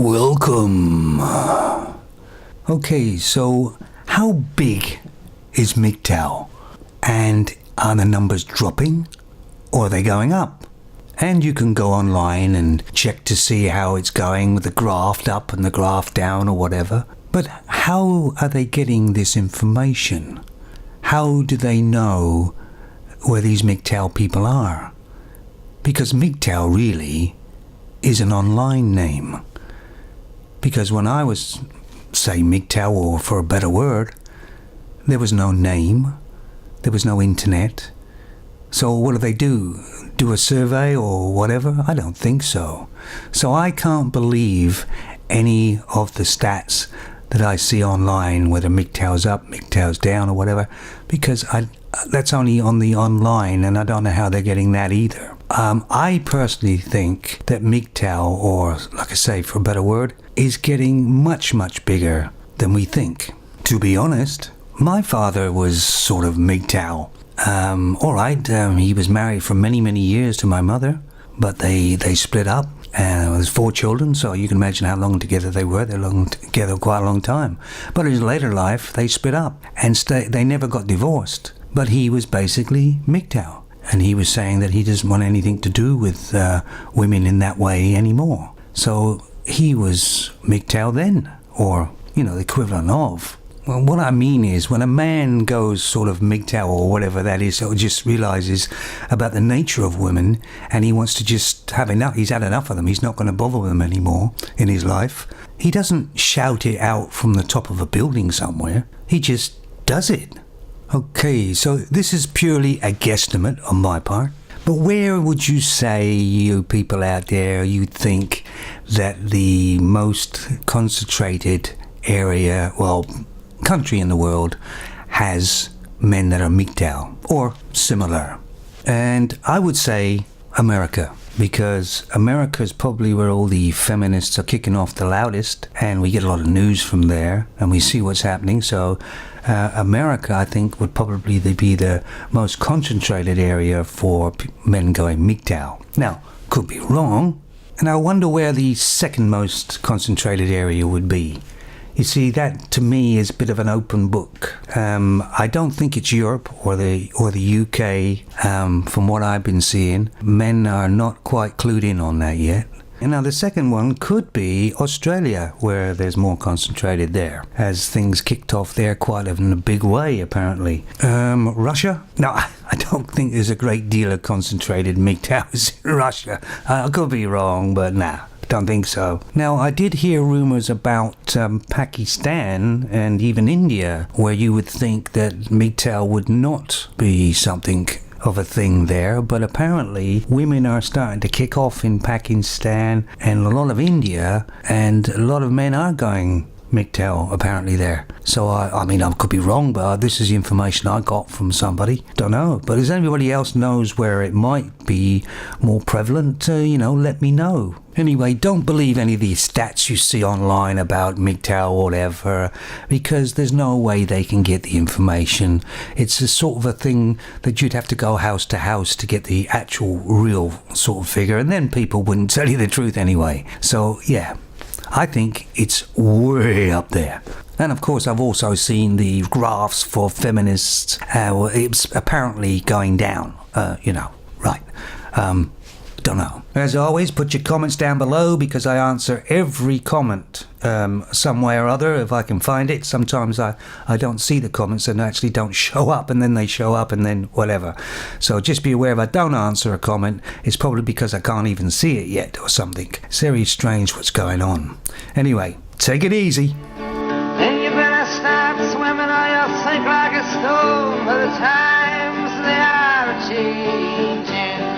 Welcome. Okay, so how big is MGTOW? And are the numbers dropping or are they going up? And you can go online and check to see how it's going with the graph up and the graph down or whatever. But how are they getting this information? How do they know where these MGTOW people are? Because MGTOW really is an online name. Because when I was, say, MGTOW, or for a better word, there was no name, there was no internet. So what do? Do a survey or whatever? I don't think so. So I can't believe any of the stats that I see online, whether MGTOW's up, MGTOW's down or whatever, because that's only on the online, and I don't know how they're getting that either. I personally think that MGTOW, or like I say, for a better word, is getting much, much bigger than we think. To be honest, my father was sort of MGTOW. Alright, he was married for many, many years to my mother, but they split up. There's 4 children, so you can imagine how long together they were. They were together quite a long time. But in his later life, they split up, and they never got divorced. But he was basically MGTOW. And he was saying that he doesn't want anything to do with women in that way anymore. So he was MGTOW then, or, the equivalent of. Well, what I mean is, when a man goes sort of MGTOW or whatever that is, or just realizes about the nature of women, and he wants to just have enough, he's had enough of them, he's not going to bother with them anymore in his life, he doesn't shout it out from the top of a building somewhere, he just does it. Okay, so this is purely a guesstimate on my part. But where would you say, you people out there, you think that the most concentrated area, country in the world has men that are MGTOW or similar? And I would say America, because America is probably where all the feminists are kicking off the loudest, and we get a lot of news from there and we see what's happening. So America, I think, would probably be the most concentrated area for men going MGTOW. Now, could be wrong, and I wonder where the second most concentrated area would be. You see, that to me is a bit of an open book. I don't think it's Europe or the UK. From what I've been seeing, men are not quite clued in on that yet. And now the second one could be Australia, where there's more concentrated there, as things kicked off there quite in a big way, apparently. Russia? No, I don't think there's a great deal of concentrated MGTOWs in Russia. I could be wrong, but nah. Don't think so. Now, I did hear rumors about Pakistan and even India, where you would think that MGTOW would not be something of a thing there, but apparently women are starting to kick off in Pakistan and a lot of India, and a lot of men are going MGTOW apparently there. So I mean, I could be wrong, but this is the information I got from somebody. Don't know. But if anybody else knows where it might be more prevalent, let me know. Anyway, don't believe any of these stats you see online about MGTOW or whatever, because there's no way they can get the information. It's a sort of a thing that you'd have to go house to house to get the actual real sort of figure, and then people wouldn't tell you the truth anyway. So, yeah. I think it's way up there. And of course, I've also seen the graphs for feminists. It's apparently going down, right. Don't know. As always, put your comments down below, because I answer every comment some way or other if I can find it. Sometimes I don't see the comments and actually don't show up, and then they show up and then whatever. So just be aware, if I don't answer a comment, it's probably because I can't even see it yet or something. It's very strange what's going on. Anyway, take it easy. Then you better start swimming or you'll sink like a stone, for the times they are changing.